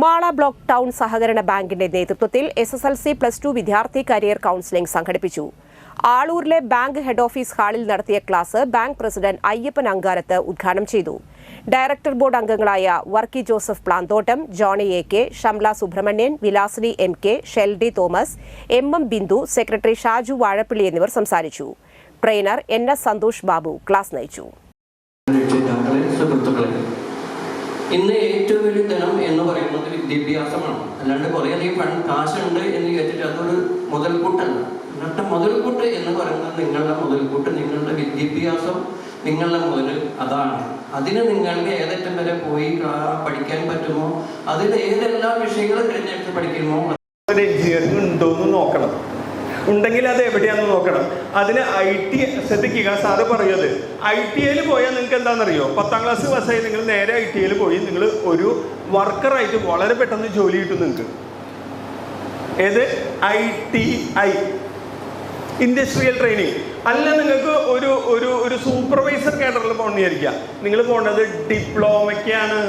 Mala block town സഹകരണ ബാങ്കിന്റെ നേതൃത്വത്തിൽ SSLC+2 വിദ്യാർത്ഥി കരിയർ കൌൺസിലിംഗ് സംഘടിപ്പിച്ചു. ആളൂരിലെ ബാങ്ക് ഹെഡ് ഓഫീസ് ഹാളിൽ നടത്തിയ class bank president Ayyappan Ankarath ഉദ്ഘാടനം ചെയ്തു. ഡയറക്ടർ ബോർഡ് അംഗങ്ങളായ Varkey Joseph Planthottam, Johny AK, Shamla Subramanian, Vilasini MK, Sheldy Thomas, MM Bindu, secretary Shaju Vazhappilly എന്നിവർ സംസാരിച്ചു. Trainer NS Santhosh Babu class നയിച്ചു. ഇന്ന് ഏറ്റവും വലിയ ധനം എന്ന് പറയുന്നത് വിദ്യാഭ്യാസമാണ്. അല്ലാണ്ട് കുറേയധികം കാശുണ്ട് എന്ന് വിചാരിച്ചിട്ട് അതൊരു മുതൽക്കൂട്ടല്ല. എന്നിട്ട് മുതൽക്കൂട്ട് എന്ന് പറയുന്നത് നിങ്ങളുടെ മുതൽക്കൂട്ട്, നിങ്ങളുടെ വിദ്യാഭ്യാസം, നിങ്ങളുടെ മുതൽ അതാണ്. അതിന് നിങ്ങൾക്ക് ഏതറ്റം വരെ പോയി പഠിക്കാൻ പറ്റുമോ, അതിൽ ഏതെല്ലാം വിഷയങ്ങൾ തിരഞ്ഞെടുത്ത് പഠിക്കുമോ, എഞ്ചിനീയറിംഗ് ഉണ്ടോയെന്ന് നോക്കണം. ഉണ്ടെങ്കിൽ അത് എവിടെയാണെന്ന് നോക്കണം. അതിന് IT ശ്രദ്ധിക്കുക. സാറ് പറയുന്നത് ITയിൽ പോയാൽ നിങ്ങൾക്ക് എന്താണെന്നറിയോ, 10ാം ക്ലാസ് പാസ്സായി നിങ്ങൾ നേരെ ITയിൽ പോയി നിങ്ങൾ ഒരു വർക്കറായിട്ട് വളരെ പെട്ടെന്ന് ജോലി കിട്ടും നിങ്ങൾക്ക്. ഏത് ITI, ഇൻഡസ്ട്രിയൽ ട്രെയിനിങ്. അല്ല, നിങ്ങൾക്ക് ഒരു ഒരു ഒരു സൂപ്പർവൈസർ കേഡറിൽ പോകണമെന്ന് വിചാരിക്കുക. നിങ്ങൾ പോകേണ്ടത് ഡിപ്ലോമയ്ക്കാണ്.